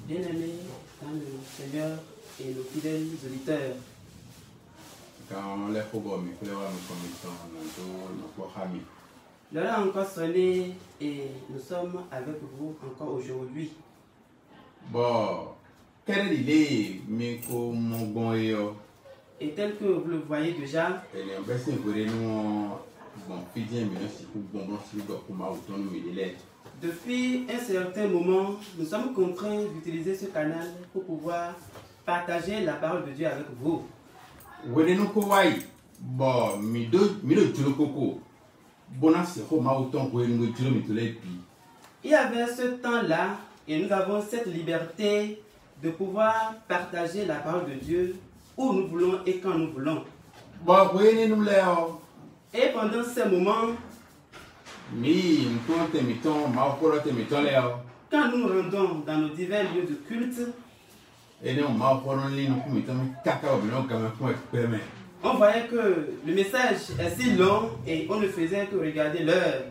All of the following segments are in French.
Bien-aimés dans le Seigneur et nos fidèles auditeurs, l'heure a encore sonné et nous sommes avec vous encore aujourd'hui. Bon, quel est l'idée, mais comme Et tel que vous le voyez déjà, depuis un certain moment, nous sommes contraints d'utiliser ce canal pour pouvoir partager la parole de Dieu avec vous. Il y avait ce temps-là et nous avons cette liberté de pouvoir partager la parole de Dieu où nous voulons et quand nous voulons. Et pendant ces moments, quand nous nous rendons dans nos divers lieux de culte, on voyait que le message est si long et on ne faisait que regarder l'heure.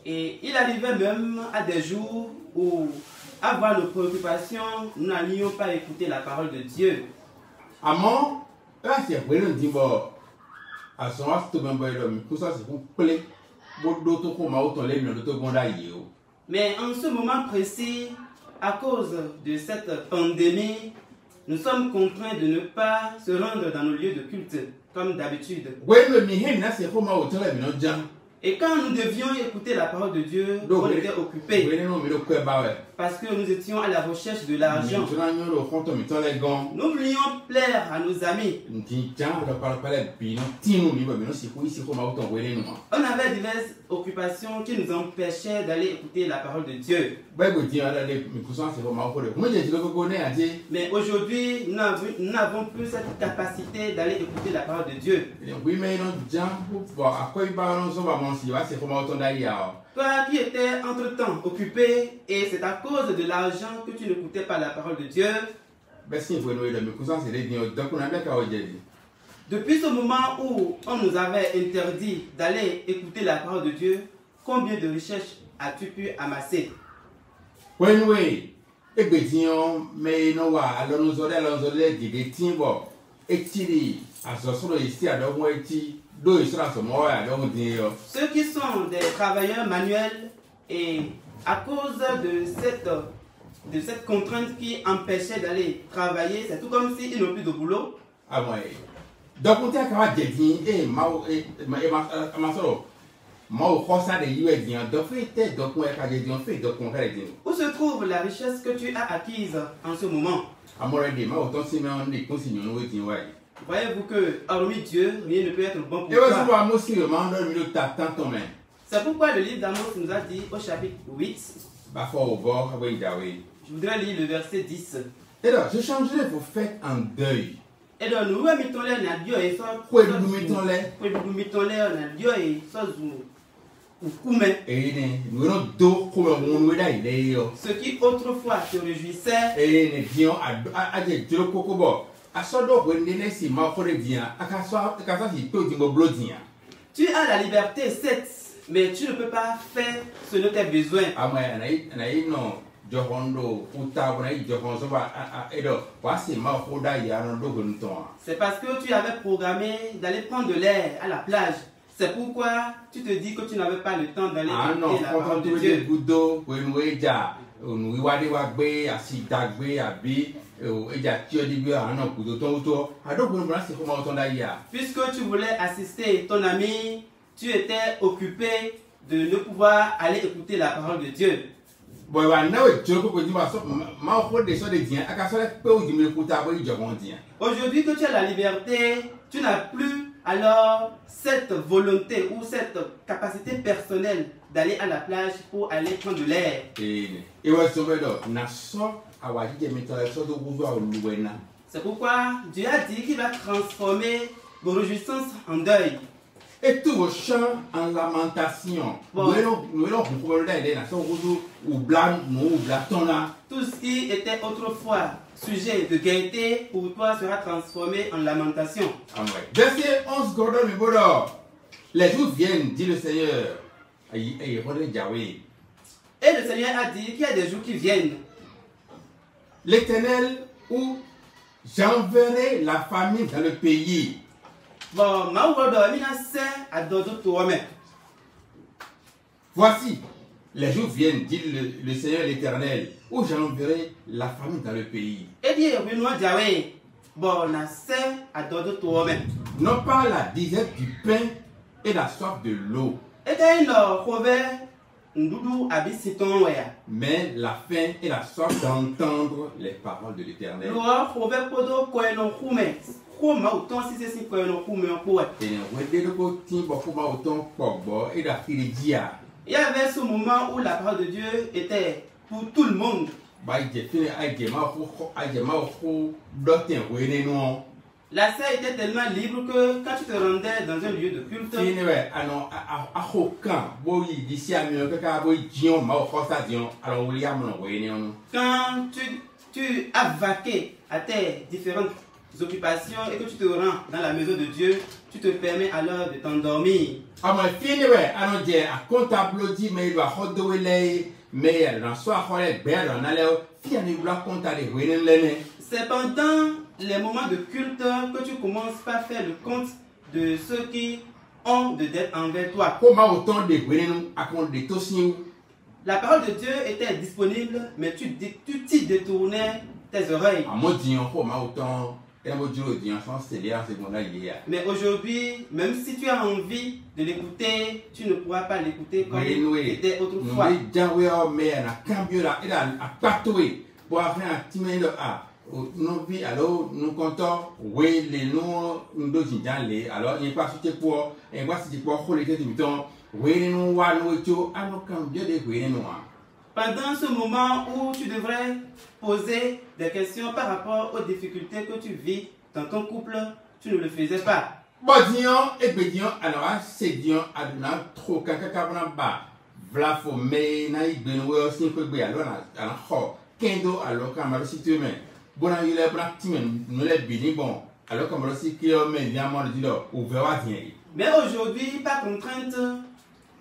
Et il arrivait même à des jours où, à voir nos préoccupations, nous n'allions pas écouter la parole de Dieu. Mais en ce moment précis, à cause de cette pandémie, nous sommes contraints de ne pas se rendre dans nos lieux de culte, comme d'habitude. Et quand nous devions écouter la parole de Dieu, on était occupés. Parce que nous étions à la recherche de l'argent. Nous voulions plaire à nos amis. On avait diverses occupations qui nous empêchaient d'aller écouter la parole de Dieu. Mais aujourd'hui, nous n'avons plus cette capacité d'aller écouter la parole de Dieu. Toi qui étais entre-temps occupé et c'est à cause de l'argent que tu n'écoutais pas la parole de Dieu. Depuis ce moment où on nous avait interdit d'aller écouter la parole de Dieu, combien de richesses as-tu pu amasser? Ceux qui sont des travailleurs manuels et à cause de cette contrainte qui empêchait d'aller travailler, c'est tout comme s'ils n'ont plus de boulot. Où se trouve la richesse que tu as acquise en ce moment? Voyez-vous que, hormis Dieu, rien ne peut être bon pour toi. C'est pourquoi le livre d'Amos nous a dit au chapitre 8, je voudrais lire le verset 10. Je changerai vos fêtes en deuil. Et donc nous mettons-les en Dieu et ça. Ce qui autrefois te réjouissait. Tu as la liberté, certes, mais tu ne peux pas faire selon tes besoins. C'est parce que tu avais programmé d'aller prendre de l'air à la plage. C'est pourquoi tu te dis que tu n'avais pas le temps d'aller écouter la parole de Dieu. Puisque tu voulais assister ton ami, tu étais occupé de ne pouvoir aller écouter la parole de Dieu. Aujourd'hui que tu as la liberté, tu n'as plus alors cette volonté ou cette capacité personnelle d'aller à la plage pour aller prendre de l'air. C'est pourquoi Dieu a dit qu'il va transformer vos réjouissances en deuil. Et tous vos chants en lamentation. Tout ce qui était autrefois sujet de gaieté pour toi sera transformé en lamentation. Amen. Verset 11, Gordon Mibodo. Les jours viennent, dit le Seigneur. Et le Seigneur a dit qu'il y a des jours qui viennent. L'Éternel, où j'enverrai la famine dans le pays. Voici, les jours viennent, dit le Seigneur l'Éternel, où j'enverrai la famine dans le pays. Non pas la disette du pain et la soif de l'eau, mais la faim et la soif d'entendre les paroles de l'Éternel. Il y avait ce moment où la parole de Dieu était pour tout le monde. La scène était tellement libre que quand tu te rendais dans un lieu de culte, quand tu as vaqué à tes différentes occupations et que tu te rends dans la maison de Dieu, tu te permets alors de t'endormir. C'est pendant les moments de culte que tu commences par faire le compte de ceux qui ont de dettes envers toi. La parole de Dieu était disponible, mais tu t'y détournais tes oreilles. Mais aujourd'hui, même si tu as envie de l'écouter, tu ne pourras pas l'écouter comme c'était autrefois. Nous comptons, oui, les noms, nous devons aller. Alors, il n'y a pas de quoi, et voici des poids, les têtes du temps, oui, nous, pendant ce moment où tu devrais poser des questions par rapport aux difficultés que tu vis dans ton couple, tu ne le faisais pas. Mais aujourd'hui, par contrainte,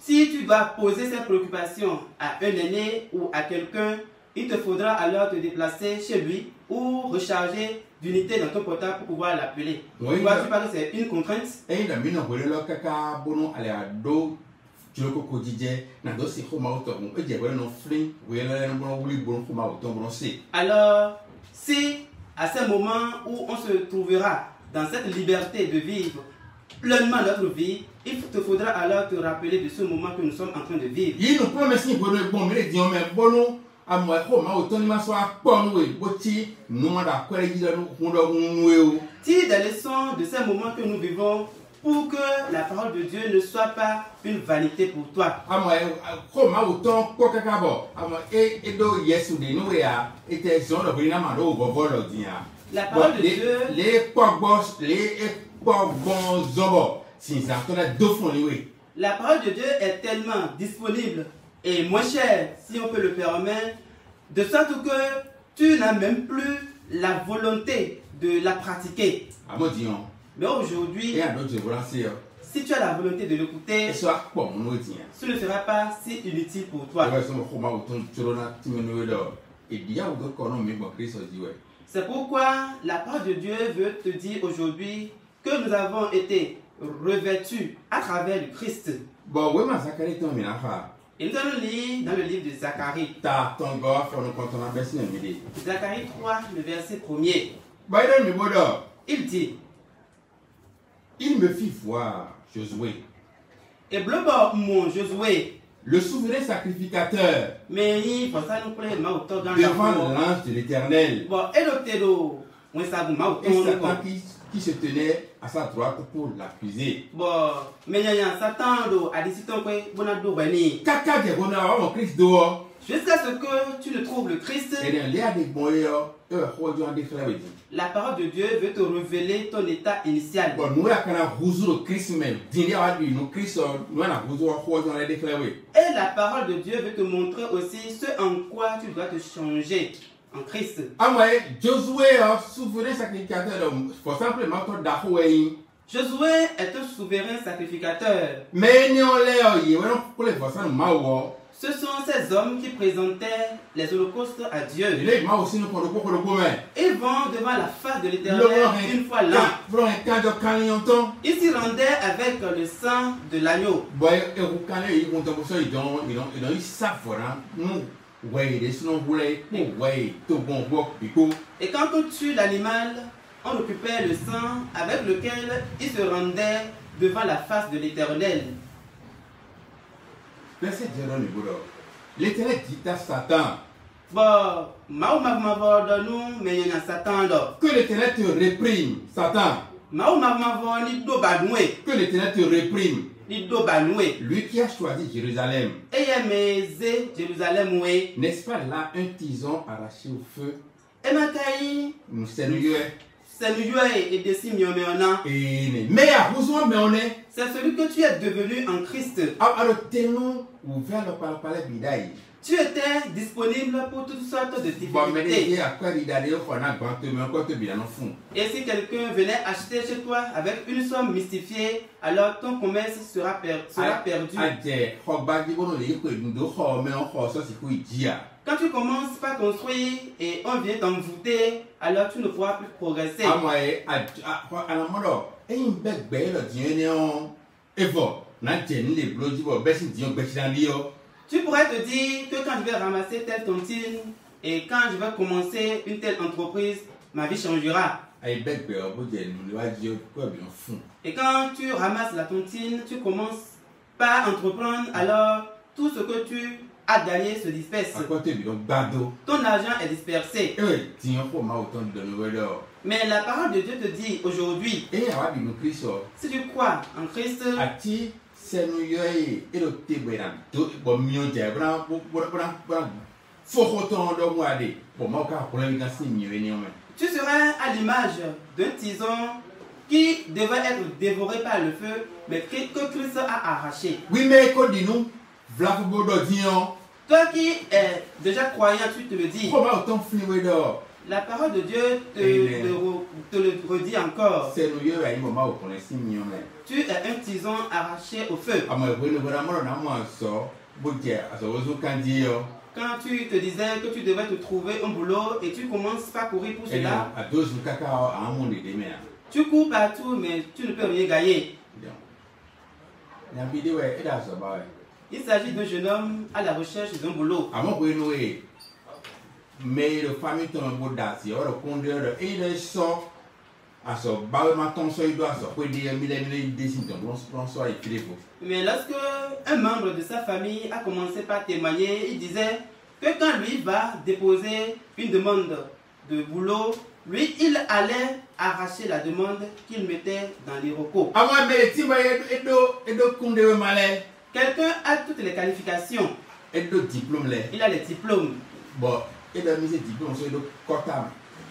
si tu dois poser ces préoccupations à un aîné ou à quelqu'un, il te faudra alors te déplacer chez lui ou recharger d'unité dans ton portable pour pouvoir l'appeler. Oui, tu vois, tu parles que c'est une contrainte. Alors, si à ce moment où on se trouvera dans cette liberté de vivre pleinement notre vie, il te faudra alors te rappeler de ce moment que nous sommes en train de vivre. Tire des leçons de ces moments que nous vivons pour que la parole de Dieu ne soit pas une vanité pour toi. La parole de Dieu, la parole de Dieu est tellement disponible et moins chère, si on peut le permettre, de sorte que tu n'as même plus la volonté de la pratiquer. Mais aujourd'hui, si tu as la volonté de l'écouter, ce ne sera pas si inutile pour toi. C'est pourquoi la parole de Dieu veut te dire aujourd'hui que nous avons été revêtus à travers le Christ. Et nous allons lire dans le livre de Zacharie. Zacharie 3, le verset 1er. Il dit: il me fit voir Josué. Et blabla mon Josué, le souverain sacrificateur, devant l'ange de l'Éternel, et Satan qui se tenait à sa droite pour l'accuser. Jusqu'à ce que tu ne trouves le Christ, la parole de Dieu veut te révéler ton état initial. Et la parole de Dieu veut te montrer aussi ce en quoi tu dois te changer. en Christ. Josué souverain sacrificateur, pour simplement ton d'Ahoué. Josué est un souverain sacrificateur. Mais pour ce sont ces hommes qui présentaient les holocaustes à Dieu. Ils vont devant la face de l'Éternel une fois l'an. Ils s'y rendaient avec le sang de l'agneau. Et quand on tue l'animal, on occupait le sang avec lequel ils se rendaient devant la face de l'Éternel. L'Éternel dit à Satan que l'Éternel te réprime, Satan. Que l'Éternel te réprime. Lui qui a choisi Jérusalem. N'est-ce pas là un tison arraché au feu? Nous c'est celui que tu es devenu en Christ. Tu étais disponible pour toutes sortes de difficultés. Et si quelqu'un venait acheter chez toi avec une somme mystifiée, alors ton commerce sera perdu. Quand tu commences par construire et on vient t'envoûter, alors tu ne pourras plus progresser. Tu pourrais te dire que quand je vais ramasser telle tontine et quand je vais commencer une telle entreprise, ma vie changera. Et quand tu ramasses la tontine, tu commences par entreprendre, alors tout ce que tu as gagné se disperse. Ton argent est dispersé. Mais la parole de Dieu te dit aujourd'hui, si tu crois en Christ, tu seras à l'image d'un tison qui devait être dévoré par le feu, mais que Christ a arraché. Oui, mais toi qui es déjà croyant, tu te le dis. La parole de Dieu te le redit encore. Tu es un tison arraché au feu. Quand tu te disais que tu devais te trouver un boulot et tu commences par courir pour cela, tu cours partout mais tu ne peux rien gagner. Il s'agit d'un jeune homme à la recherche d'un boulot. Mais le famille tombe un peu d'assis, or le conducteur il sort à son bâtiment ton seuil doit sortir mais lorsque un membre de sa famille a commencé par témoigner, il disait que quand lui va déposer une demande de boulot, lui il allait arracher la demande qu'il mettait dans les recos. Quelqu'un a toutes les qualifications. Il a les diplômes. Et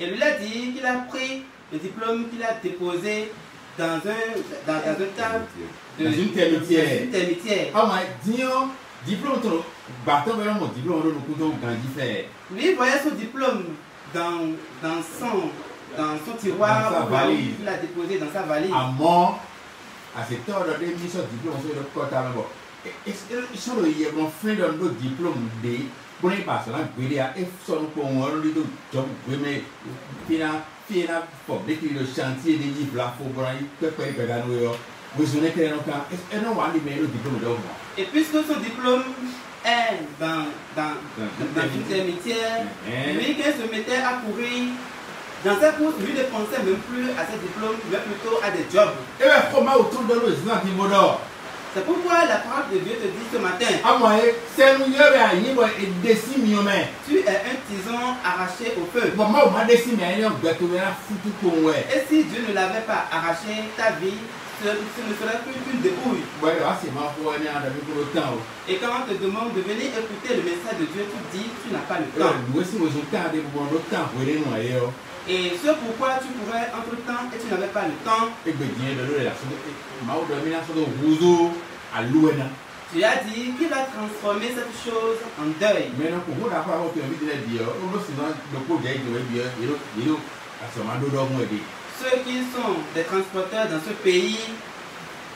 lui a dit qu'il a pris le diplôme qu'il a déposé dans un tas de une termitière. Lui voyait son diplôme dans son tiroir, dans sa valise. Il l'a déposé dans sa valise. À cette heure de mission diplôme sur le quota. Ils sont le diplôme de pour les personnes qui sont pour job mais pour le chantier des livres là pour et puisque son diplôme est dans une termitière, lui quand il se mettait à courir dans sa course, lui ne pensait même plus à ses diplômes, mais plutôt à des jobs. C'est pourquoi la parole de Dieu te dit ce matin, tu es un tison arraché au feu. Et si Dieu ne l'avait pas arraché, ta vie, ce ne serait plus qu'une débrouille. Et quand on te demande de venir écouter le message de Dieu, tu dis tu n'as pas le temps. Et ce pourquoi tu pourrais entre temps et tu n'avais pas le temps. Tu as dit qu'il va transformer cette chose en deuil. Maintenant, pour vous, la parole que vous avez dit, on doit se dire le projet de dire, il est à ce moment d'ordre. Ceux qui sont des transporteurs dans ce pays,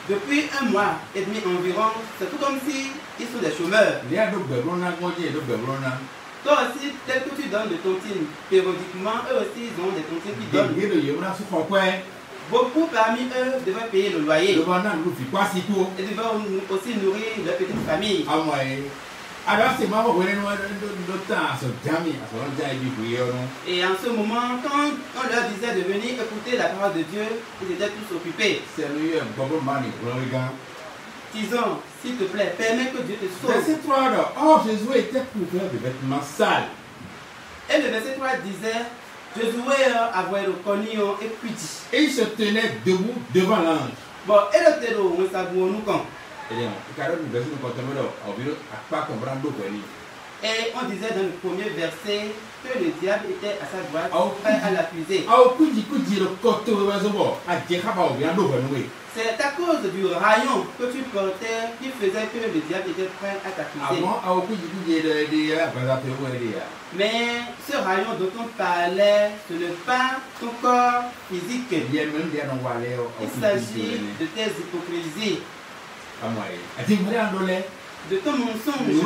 depuis 1 mois et demi environ, c'est tout comme si ils sont des chômeurs. Toi aussi, tel que tu donnes de tontines périodiquement, eux aussi ils ont des tontines qui donnent. Beaucoup parmi eux devraient payer le loyer. Ils devraient aussi nourrir leur petite famille. Et en ce moment, quand on leur disait de venir écouter la parole de Dieu, ils étaient tous occupés. Disons, s'il te plaît, permets que Dieu te sauve. Verset 3, or Jésus était couvert de vêtements sales. Et le verset 3 disait, Josué avait reconnu et puis dit. Et il se tenait debout devant l'ange. Bon, et le télo, on s'avoue nous quand. Et on disait dans le premier verset que le diable était à sa droite, prêt à l'accuser. C'est à cause du rayon que tu portais qui faisait que le diable était prêt à t'accuser. Mais ce rayon dont on parlait, ce n'est pas ton corps physique. Il s'agit de tes hypocrisies, de ton mensonge.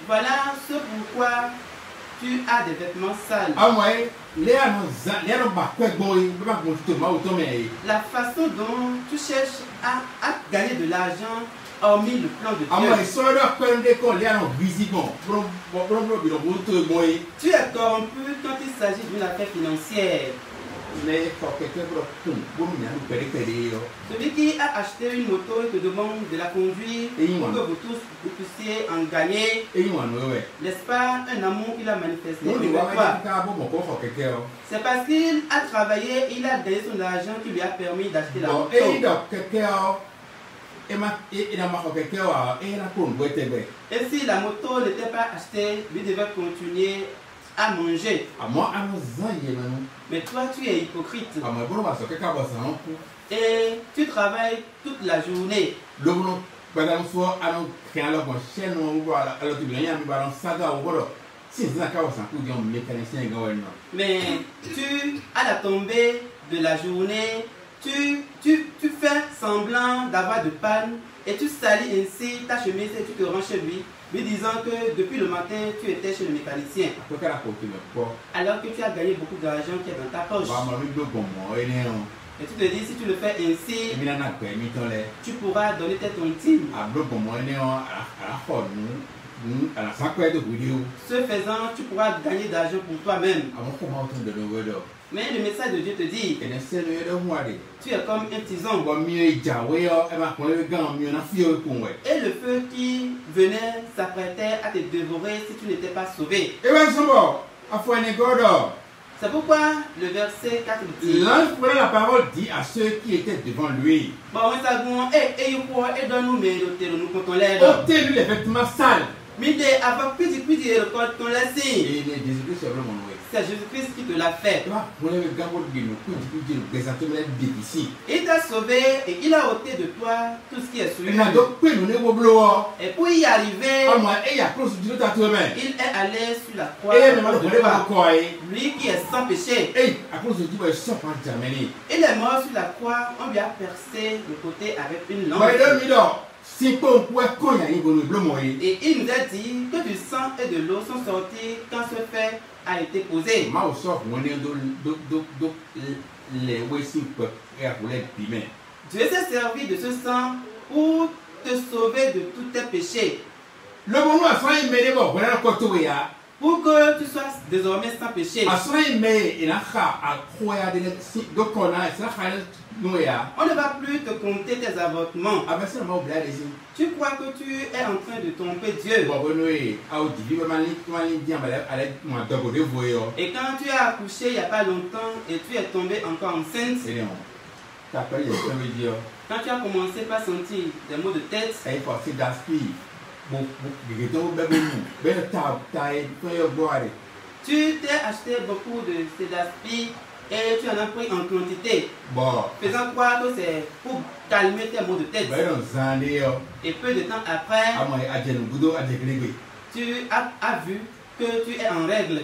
Voilà ce pourquoi tu as des vêtements sales. La façon dont tu cherches à gagner de l'argent, hormis le plan de Dieu. Tu es corrompu quand il s'agit d'une affaire financière. Celui qui a acheté une moto et te demande de la conduire pour que vous tous vous puissiez en gagner, n'est-ce pas un amour qu'il a manifesté envers toi? C'est parce qu'il a travaillé, il a gagné son argent qui lui a permis d'acheter la moto. Et si la moto n'était pas achetée, lui devait continuer à manger. Mais toi, tu es hypocrite. Et tu travailles toute la journée. Mais tu, à la tombée de la journée, tu fais semblant d'avoir de panne et tu salis ainsi ta chemise et tu te rends chez lui disant que depuis le matin tu étais chez le mécanicien alors que tu as gagné beaucoup d'argent qui est dans ta poche. Et tu te dis, si tu le fais ainsi, tu pourras donner tes tontines. Ce faisant, tu pourras gagner d'argent pour toi-même. Mais le message de Dieu te dit, tu es comme un tison. Et le feu qui venait s'apprêtait à te dévorer si tu n'étais pas sauvé. C'est pourquoi le verset 4 dit, l'ange prenait la parole, dit à ceux qui étaient devant lui, ôtez-lui les vêtements sales. C'est Jésus-Christ qui te l'a fait. Il t'a sauvé et il a ôté de toi tout ce qui est souillé. Et pour y arriver, il est allé sur la croix. Lui qui est sans péché. Il est mort sur la croix, on lui a percé le côté avec une lance. Et il nous a dit que du sang et de l'eau sont sortis quand ce fait a été posé. Dieu s'est servi de ce sang pour te sauver de tous tes péchés. Pour que tu sois désormais sans péché. On ne va plus te compter tes avortements. Tu crois que tu es en train de tromper Dieu. Et quand tu as accouché il n'y a pas longtemps et tu es tombé encore enceinte, quand tu as commencé par sentir des maux de tête, tu t'es acheté beaucoup de Cédaspi Et tu en as pris en quantité. Bon. Faisant croire que c'est pour calmer tes maux de tête. Et peu de temps après, tu as vu que tu es en règle.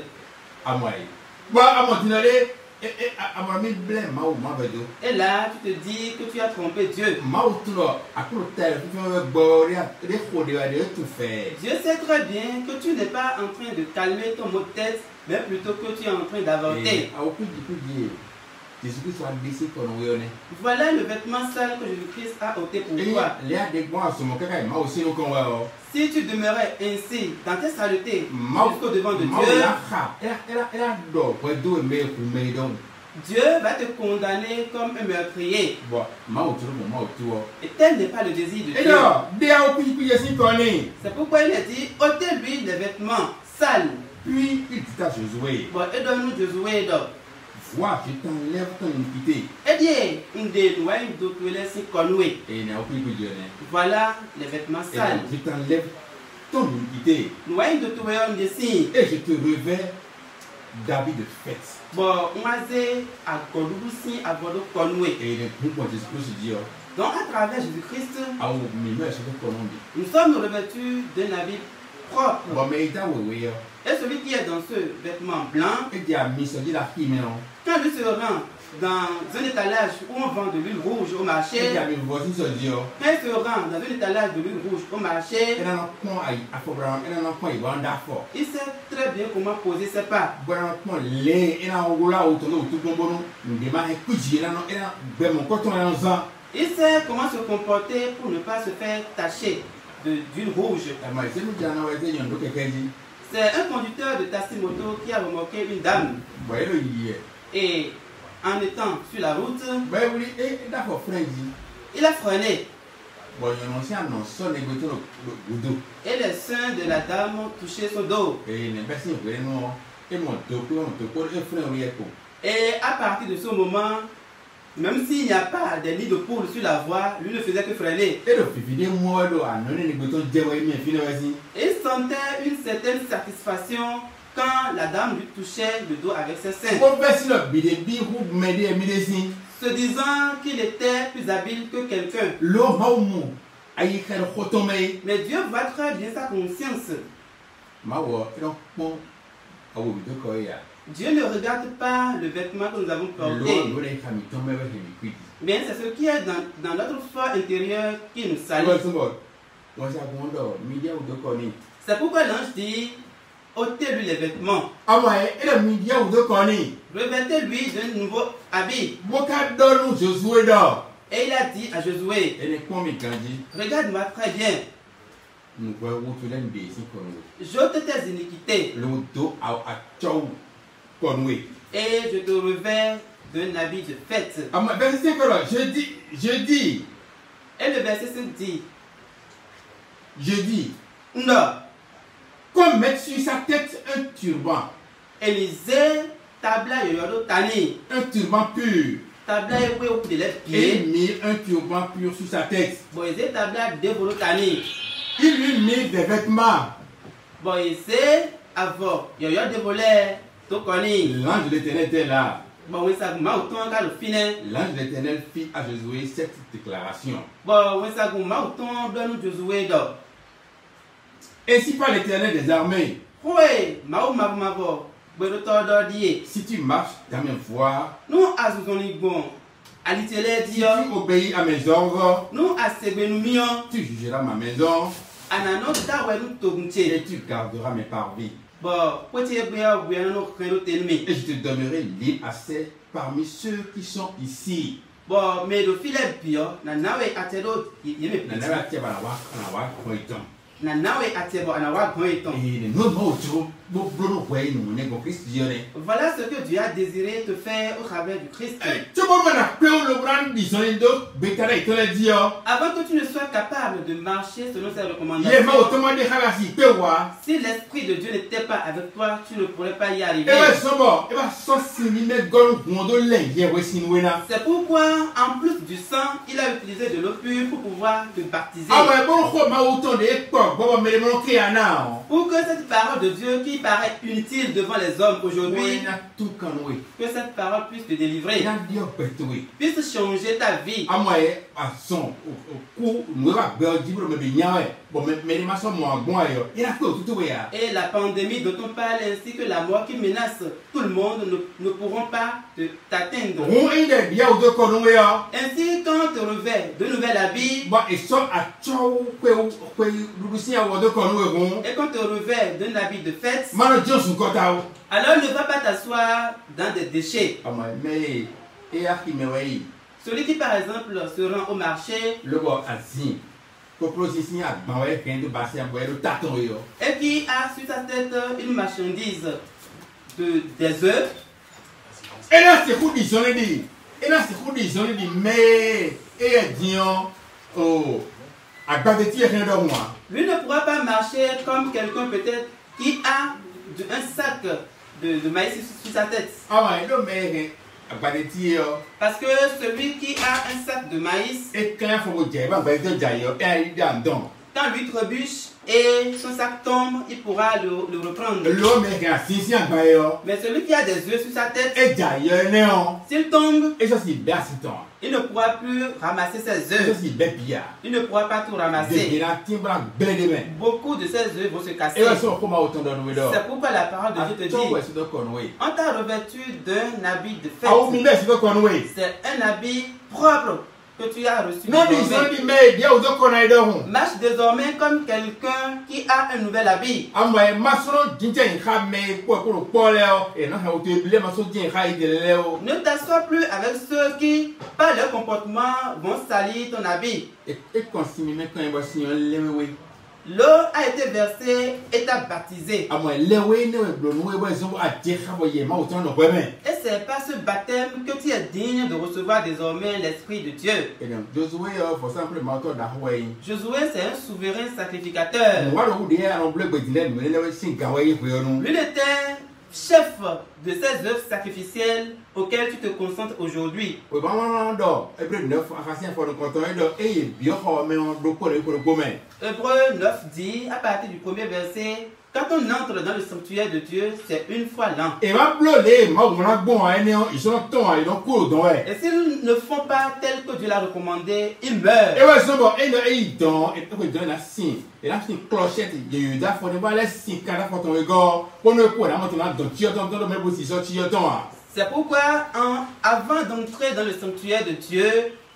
Et là, tu te dis que tu as trompé Dieu. Dieu sait très bien que tu n'es pas en train de calmer ton mot de tête, mais plutôt que tu es en train d'avorter. Voilà le vêtement sale que Jésus-Christ a ôté pour toi. Si tu demeurais ainsi dans tes saletés jusqu'au devant de Dieu va te condamner comme un meurtrier. Et tel n'est pas le désir de Dieu. C'est pourquoi il a dit, ôtez-lui les vêtements sales. Puis il dit à Josué, et donne-nous Josué d'or. Vois, je t'enlève ton iniquité. Voilà les vêtements sales. Je t'enlève ton iniquité. Et je te revers d'habits de fête. Donc à travers Jésus-Christ, nous sommes revêtus d'un habit propre. Et celui qui est dans ce vêtement blanc, quand lui se rend dans un étalage où on vend de l'huile rouge au marché, quand il se rend dans un étalage de l'huile rouge au marché, il sait très bien comment poser ses pas. Il sait comment se comporter pour ne pas se faire tacher d'huile rouge. C'est un conducteur de taxi-moto qui a remorqué une dame. Et en étant sur la route, il a freiné. Et les seins de la dame ont touché son dos. Et à partir de ce moment, même s'il n'y a pas de nid de poule sur la voie, lui ne faisait que freiner. Il sentait une certaine satisfaction quand la dame lui touchait le dos avec ses seins, se disant qu'il était plus habile que quelqu'un. Mais Dieu voit très bien sa conscience. Dieu ne regarde pas le vêtement que nous avons porté. Mais c'est ce qui est dans notre foi intérieure qui nous salue. C'est pourquoi l'ange dit, ôtez-lui les vêtements. Revêtez-lui d'un nouveau habit. Et il a dit à Josué, regarde-moi très bien. J'ôte tes iniquités. Et je te revers d'un habit de fête. Je dis. Et le verset 5 dit. Je dis. Non. Comme mettre sur sa tête un turban. Élisée, tabla yoyodo tani. Un turban pur. Tabla yewe au de les Et pieds. il mit un turban pur sur sa tête. Boisé tabla devolo tani. Il lui mit des vêtements. Boisé avant yoyo devolé tokoni. L'ange de l'Éternel était là. Bon oui ça ma autant ka le finet. L'ange de l'Éternel fit à Josué cette déclaration. Bon oui ça ma autant donne Josué do. Ainsi par l'Éternel des armées. Oui, mao mavo. Si tu marches dans mes voies, nous azuzonigon. Alitele si dio. tu obéis à mes ordres, Nous asebenumion. tu jugeras ma maison Anano dawenu togunche. et tu garderas mes parvis. Bon, petit ebea no kreno tenmi. Et je te donnerai libre accès parmi ceux qui sont ici. Bon, mais le filet bio, na nawe atelo yeme Na nara tia bana wa koiton. na nawe atebo anawa goiton. Et no mo tro bo blono kwai no ne go Christ dione. Voilà ce que Dieu a désiré te faire au travers du Christ. Tu bo mana pe o le brand disonindo betara itole dio. Avant que tu ne sois capable de marcher selon ses Ye ma recommandations, otomande halasi pe wa. si l'Esprit de Dieu n'était pas avec toi, tu ne pourrais pas y E arriver. ba sobo, e ba so sinime gon mondo len ye we sinwena. C'est pourquoi, en plus du sang, il a utilisé de l'eau pure pour pouvoir te baptiser. Ah ouais, bon ko ma oton de po bo me mo ke ana. Pour que cette parole de Dieu qui paraît inutile devant les hommes aujourd'hui, na tout kan we que cette parole puisse te délivrer, na dio petwe puisse changer ta vie. amoye ason ku no ba be jibro me nyawe bon me ma so mo agbon ayo ina ko tutu we ya Et la pandémie dont on parle ainsi que la mort qui menace tout le monde ne pourront pas t'atteindre. on inde dia o do ko no we ya Ainsi, quand on te revêt de nouvel habit ba e so acho kwe rubusi ya wo do ko no we gon et qu'on te revêt d'un habit de fête, mano josu ko ta o alors ne va pas t'asseoir dans des déchets. amoye me e ya ki me we Celui qui, par exemple, se rend au marché le bo azin ko procession agban we ken do basi abo e do taton yo et qui a sur sa tête une marchandise des œufs, et là c'est coup disonné dit et là c'est coup disonné dit mais et dion oh agbade ti e ken do moi lui ne pourra pas marcher comme quelqu'un peut-être qui a un sac de maïs sur sa tête. ah ouais do me agbade ti yo Parce que celui qui a un sac de maïs, et quand faut dire ba ba do jayo e ri dan don quand lui trébuche et son sac tombe, il pourra le reprendre. lo me kan sisi agba yo Mais celui qui a des œufs sur sa tête, e jayo ne on s'il tombe, et ça c'est basiton il ne pourra plus ramasser ses ça œufs. c'est bepia Il ne pourra pas tout de ramasser. bina timbra blede men Beaucoup de ses œufs vont se casser. e wa so ko ma autant do we do C'est pourquoi la parole de Dieu te to we dit, so do ko no we on t'a revêtu d'un habit de awu mi fête. be so do ko no we C'est un habit propre que tu as reçu. non di so di me dia o do ko na do hun Marche désormais comme quelqu'un qui a un nouvel habit. amoye masoro jinje nka me ko le o e no ha o te bile maso jin ha ide le o Ne t'assois plus avec ceux qui, par leur comportement, vont salir ton habit. e consimi me kan bo sin lewe L'eau a été versée et t'a baptisé. amoye lewe ne we blo no we bo so a je ha bo ye ma o ton no ko me Et c'est par ce baptême que tu es digne de recevoir désormais l'Esprit de Dieu. e donc Josué for example ma to da ho yi Josué, c'est un souverain sacrificateur. wa ro de ya no ble gbedile me lewe sin ga we ko yo no Lui était chef de ces œuvres sacrificielles auxquelles tu te concentres aujourd'hui. o ba ma do Hébreu 9 afasien for ko to do e ye bio ho me on do ko me Hébreux 9 dit, à partir du premier verset, quand on entre dans le sanctuaire de Dieu, c'est une fois l'an. e ma blo le ma o na gbon a ne o iso ton a do ko don we Et s'ils ne font pas tel que Dieu l'a recommandé, ils meurent. e wa so bo e no e don e ko don na sin e la sin clochette ye da for ne ba le sin ka da for ton we go ko no ko na mo ton na don ti o ton do me bo si so ti o ton a C'est pourquoi, avant d'entrer dans le sanctuaire de Dieu,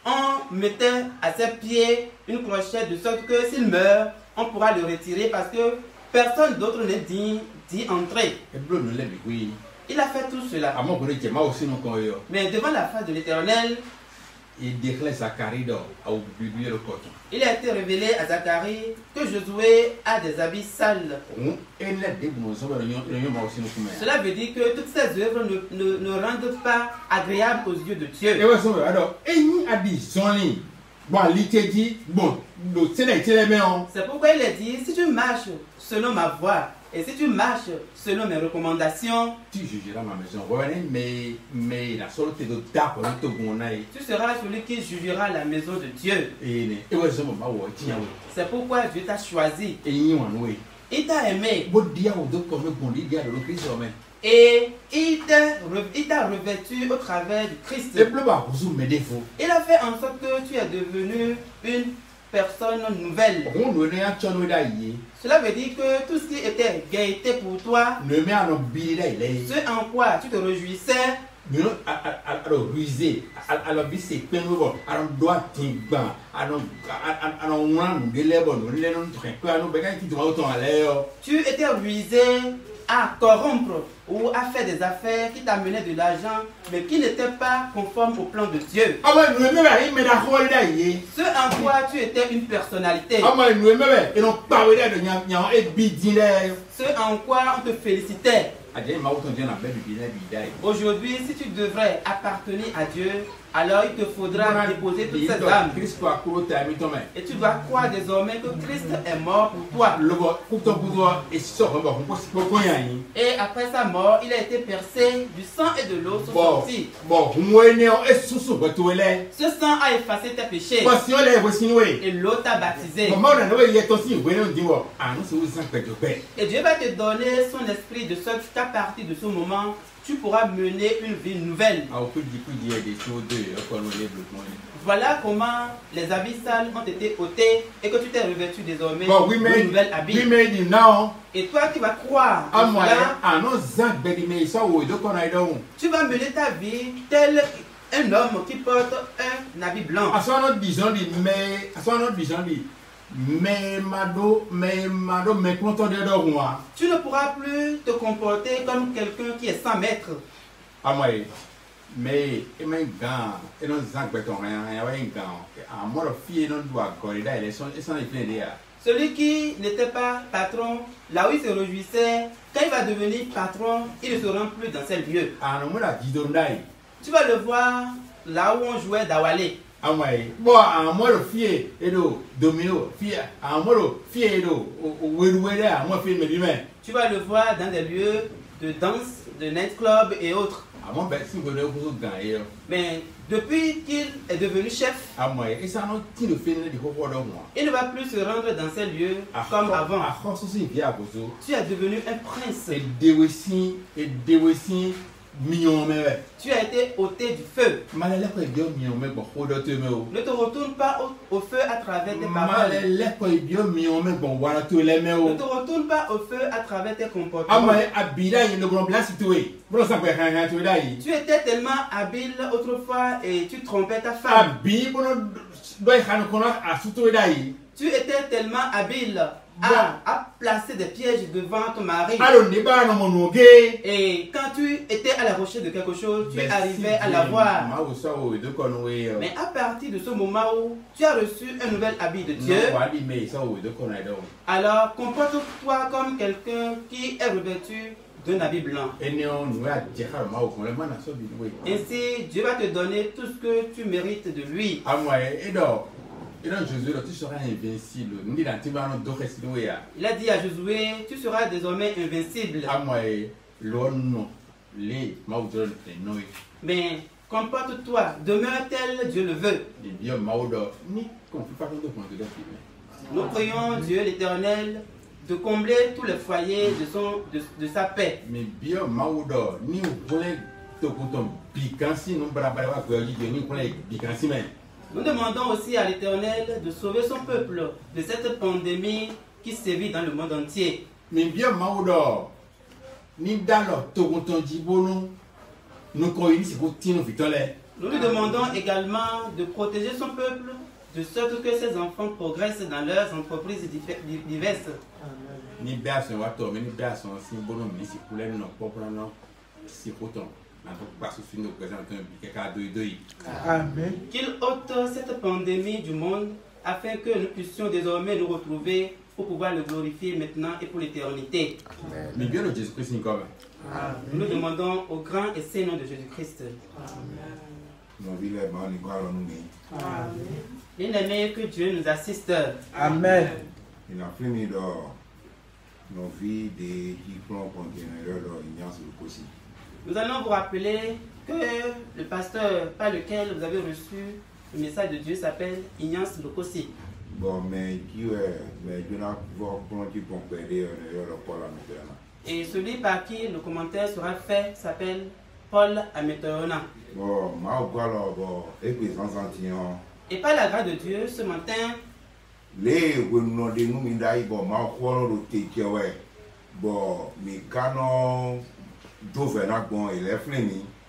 on mettait à ses pieds une clochette de sorte que s'il meurt, on pourra le retirer parce que personne d'autre n'est digne d'y entrer. e blo no le bi wi Il a fait tout cela. amo ko le je ma o sin ko yo Mais devant la face de l'Éternel, e déclare Zacharie do au biblique le coton il a été révélé à Zacharie que Josué a des habits sales. on e le de mo so ba yo ma o sin ko me Cela veut dire que toutes ces œuvres ne rendent pas agréables aux yeux de Dieu. e wa so ba do e ni adi soni bon liteji bon do tene tele me on C'est pourquoi il a dit, si tu marches selon ma voie et si tu marches selon mes recommandations, tu jugeras ma maison ouais mais la seule te do da ko to gona e tu seras celui qui jugera la maison de Dieu. e ne e wa so ba wo ti ya we C'est pourquoi Dieu t'a choisi. e yin wan we Il t'a aimé bo dia o do ko me bon dia do Christ o me et il t'a revêtu au travers du Christ. e blo ba ku me defo Il a fait en sorte que tu es devenu une personne nouvelle. on no ne a chono da yi Cela veut dire que tout ce qui était gaieté pour toi, ne me a no bi da ile ce en quoi tu te réjouissais, you know alo ruize alo bi se penu bo alo do atigba alo wan de lebo no le no to ko alo be ka ti to auto ale yo tu étais rusé à corrompre ou à faire des affaires qui t'amenaient de l'argent, mais qui n'étaient pas conformes au plan de Dieu. ama no me ba me da ho da yi Ce en quoi tu étais une personnalité. ama no me ba e no pa we da do nya e bi din le Ce en quoi on te félicitait. Aujourd'hui, si tu devrais appartenir à Dieu, alors il te faudra déposer toutes ces âmes. Et tu dois croire désormais que Christ est mort pour toi. Et après sa mort, il a été percé, du sang et de l'eau sont sortis. Ce sang a effacé tes péchés. Et l'eau t'a baptisé. Et Dieu va te donner son esprit de sorte qu'à partir de ce moment, tu pourras mener une vie nouvelle. Voilà comment les habits sales ont été ôtés et que tu t'es revêtu désormais de nouvelles habits. Et toi qui vas croire en cela, tu vas mener ta vie tel un homme qui porte un habit blanc. Tu ne pourras plus te comporter comme quelqu'un qui est sans maître. Celui qui n'était pas patron, là où il se réjouissait, quand il va devenir patron, il ne se rend plus dans ces lieux. Tu vas le voir là où on jouait d'Awalé. Tu vas le voir dans des lieux de danse, de nightclub et autres. Mais depuis qu'il est devenu chef, il ne va plus se rendre dans ces lieux comme avant. Tu es devenu un prince. Tu as été ôté du feu. Ne te retourne pas au feu à travers tes paroles. Ne te retourne pas au feu à travers tes comportements. Tu étais tellement habile autrefois et tu trompais ta femme. Tu étais tellement habile à placer des pièges devant ton mari. Et quand tu étais à la recherche de quelque chose, tu arrivais à l'avoir. Mais à partir de ce moment où tu as reçu un nouvel habit de Dieu, alors comporte-toi comme quelqu'un qui est revêtu d'un habit blanc. Ainsi, Dieu va te donner tout ce que tu mérites de lui. Et donc Josué, tu seras invincible. Il a dit à Josué, tu seras désormais invincible. Mais comporte-toi, demeure tel Dieu le veut. Nous prions Dieu l'Éternel de combler tous les foyers de sa paix. Nous demandons aussi à l'Éternel de sauver son peuple de cette pandémie qui sévit dans le monde entier. Nous lui demandons également de protéger son peuple de sorte que ses enfants progressent dans leurs entreprises diverses. Amen. Qu'il ôte cette pandémie du monde afin que nous puissions désormais nous retrouver pour pouvoir le glorifier maintenant et pour l'éternité. Nous demandons au grand et saint nom de Jésus-Christ. Bien-aimé, que Dieu nous assiste. Amen. Il a fini nos vies des diplômes conteneurs d'Ignace Lukosi. Nous allons vous rappeler que le pasteur par lequel vous avez reçu le message de Dieu s'appelle Ignace Lukosi. Bon, mais et celui par qui le commentaire sera fait s'appelle Paul Ameteona. Bon, et par la grâce de Dieu, ce matin,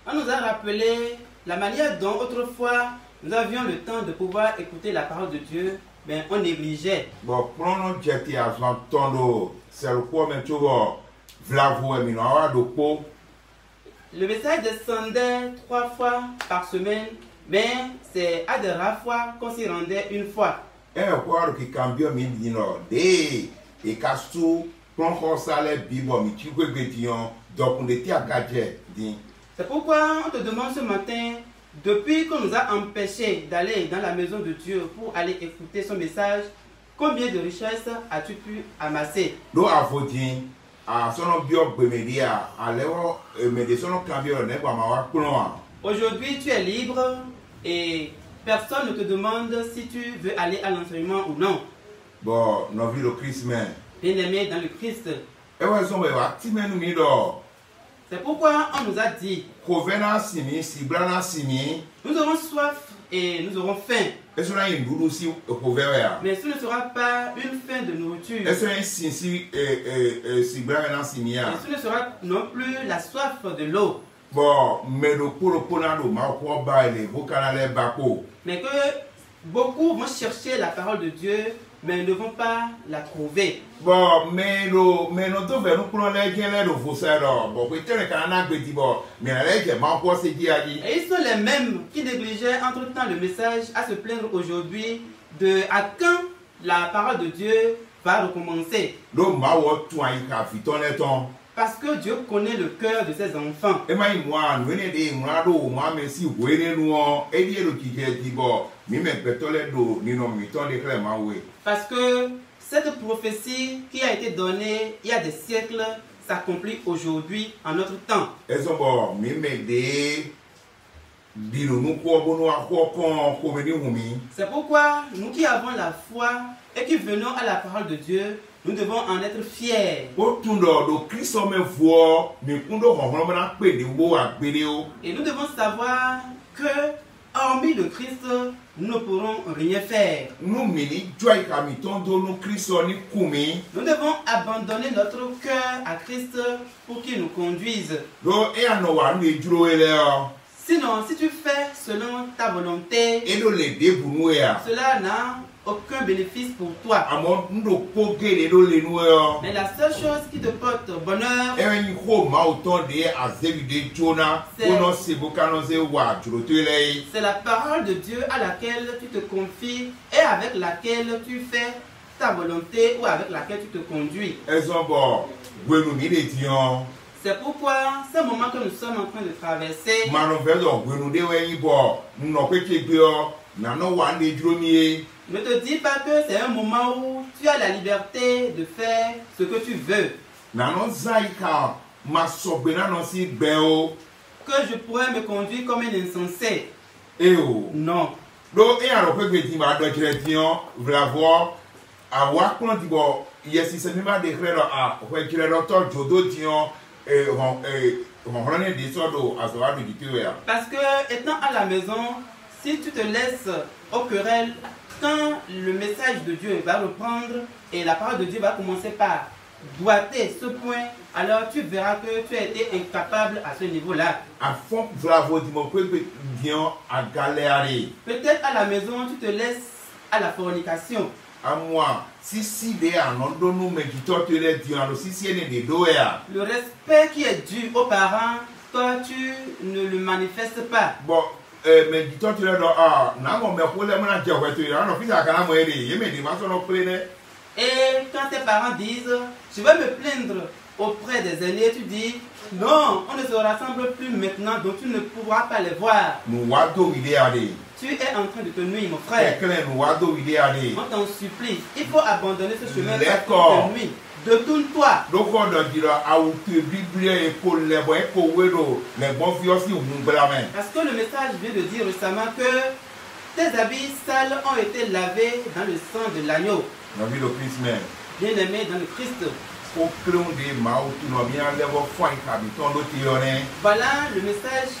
on nous a rappelé la manière dont autrefois nous avions le temps de pouvoir écouter la parole de Dieu, mais on négligeait. Le message descendait 3 fois par semaine, mais c'est à de rares fois qu'on s'y rendait une fois. Donc, on était à gadget. C'est pourquoi on te demande ce matin, depuis qu'on nous a empêchés d'aller dans la maison de Dieu pour aller écouter son message, combien de richesses as-tu pu amasser? Donc, à Fautine, à son bio Bemedia, à l'euro, mais de son cambio, n'est pas ma. Aujourd'hui, tu es libre et personne ne te demande si tu veux aller à l'enseignement ou non. Bon, nous vivons le Christ, mais. Bien-aimé dans le Christ. Et ouais, son bébé, tu m'as nous mis d'or. C'est pourquoi on nous a dit, nous aurons soif et nous aurons faim. Mais ce ne sera pas une faim de nourriture. Et ce ne sera non plus la soif de l'eau. Mais que beaucoup vont chercher la parole de Dieu, mais ne vont pas la trouver. Bon, mais nous devons nous prendre les et ils sont les mêmes qui négligeaient entre-temps le message à se plaindre aujourd'hui de à quand la parole de Dieu va recommencer. Parce que Dieu connaît le cœur de ses enfants. Parce que cette prophétie qui a été donnée il y a des siècles s'accomplit aujourd'hui en notre temps. C'est pourquoi nous qui avons la foi et qui venons à la parole de Dieu, nous devons en être fiers. Et nous devons savoir que, hormis le Christ, nous ne pourrons rien faire. Nous devons abandonner notre cœur à Christ pour qu'il nous conduise. Sinon, si tu fais selon ta volonté, cela n'a aucun bénéfice pour toi. Mais la seule chose qui te porte bonheur, c'est la parole de Dieu à laquelle tu te confies et avec laquelle tu fais ta volonté ou avec laquelle tu te conduis. C'est pourquoi ce moment que nous sommes en train de traverser, ne te dis pas que c'est un moment où tu as la liberté de faire ce que tu veux. Que je pourrais me conduire comme un insensé. Non. Parce que étant à la maison, si tu te laisses aux querelles, quand le message de Dieu va reprendre et la parole de Dieu va commencer par doiter ce point, alors tu verras que tu as été incapable à ce niveau-là. Peut-être à la maison, tu te laisses à la fornication. Le respect qui est dû aux parents, toi tu ne le manifestes pas. Et quand tes parents disent, je vais me plaindre auprès des aînés, tu dis, non, on ne se rassemble plus maintenant, donc tu ne pourras pas les voir. Tu es en train de te nuire, mon frère. On t'en supplie. Il faut abandonner ce chemin qui te nuit. Détourne-toi. Parce que le message vient de dire récemment que tes habits sales ont été lavés dans le sang de l'agneau. Bien-aimé dans le Christ. Voilà le message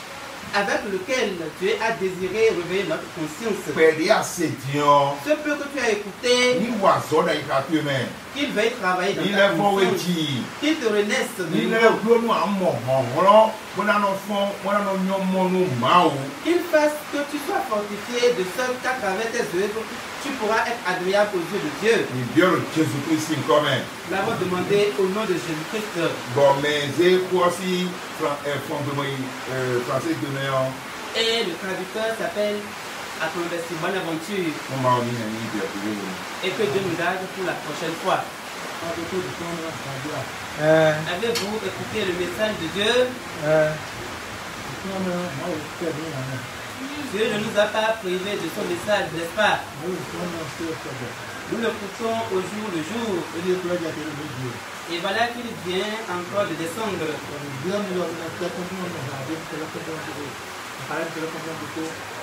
avec lequel Dieu a désiré réveiller notre conscience. Ce peu que tu as écouté, qu'il veuille travailler dans ta conscience, qu'il te renaisse de nouveau, qu'il fasse que tu sois fortifié de sorte qu'à travers tes œuvres, tu pourras être agréable aux yeux de Dieu. Nous l'avons demandé au nom de Jésus-Christ. Et le traducteur s'appelle Bonne Aventure. Et que Dieu nous garde pour la prochaine fois. Avez-vous écouté le message de Dieu? Dieu ne nous a pas privés de son message, n'est-ce pas? Nous l'écoutons au jour le jour. Et voilà qu'il vient encore de descendre.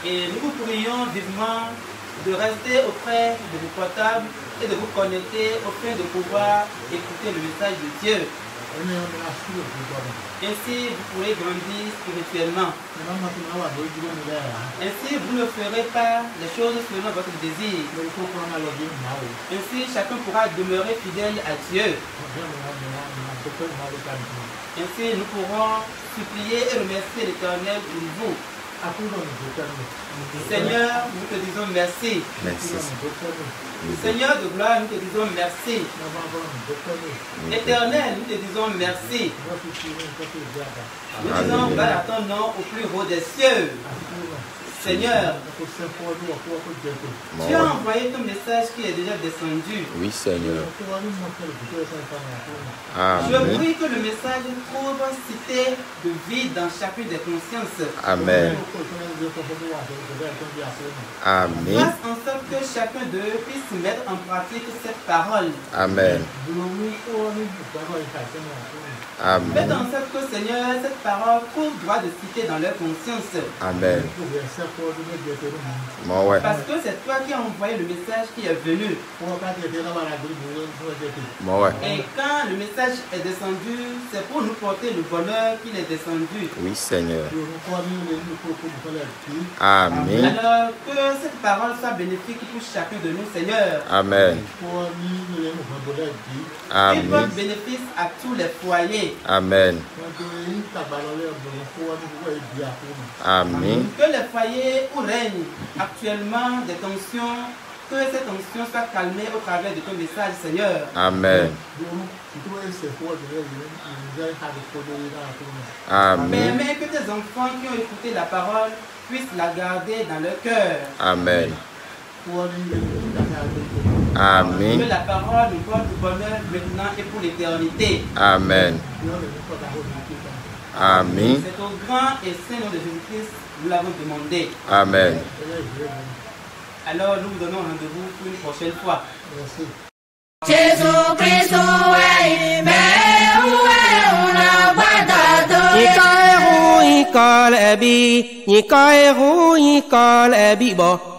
Et nous vous prions vivement de rester auprès de vos portables et de vous connecter afin de pouvoir écouter le message de Dieu. Ainsi, vous pourrez grandir spirituellement. Ainsi, vous ne ferez pas les choses selon votre désir. Ainsi, chacun pourra demeurer fidèle à Dieu. Ainsi, nous pourrons supplier et remercier l'Éternel pour vous. Seigneur, nous te disons merci. Merci. Seigneur de gloire, nous te disons merci. Éternel, nous te disons merci. Nous disons gloire à ton nom au plus haut des cieux. Seigneur, tu as envoyé ton message qui est déjà descendu. Oui, Seigneur. Je Amen. prie que le message trouve cité de vie dans chacune des consciences. Amen. Amen. Fasse en sorte que chacun d'eux puisse mettre en pratique cette parole. Amen. Faites Amen. en sorte que, Seigneur, cette parole trouve droit de citer dans leur conscience. Amen. Bon, ouais. Parce que c'est toi qui as envoyé le message qui est venu. Bon, ouais. Et quand le message est descendu, c'est pour nous porter le bonheur qu'il est descendu. Oui, Seigneur. Amen. Alors que cette parole soit bénéfique pour chacun de nous, Seigneur. Amen. Qu'il porte Amen. bénéfice à tous les foyers. Amen. Amen. Que les foyers où règnent actuellement des tensions, que ces tensions soient calmées au travers de ton message, Seigneur. Amen. Amen. Permets que tes enfants qui ont écouté la parole puissent la garder dans leur cœur. Amen. Que Amen. la parole nous porte du bonheur maintenant et pour l'éternité. Amen. Amen. C'est au grand et saint nom de Jésus-Christ nous l'avons demandé. Amen. Alors nous vous donnons rendez-vous pour une prochaine fois. Jésus Christ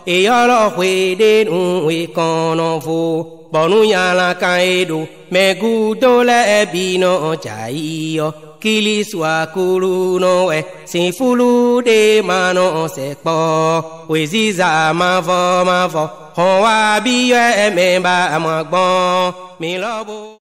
e yolo de nu e kono fu bonu yala kaedo me gudole ebino jaio kili swa kulu no e sin fulu de mano se po we ziza ma vo ho wa bi ye me ba ma gbon mi lobo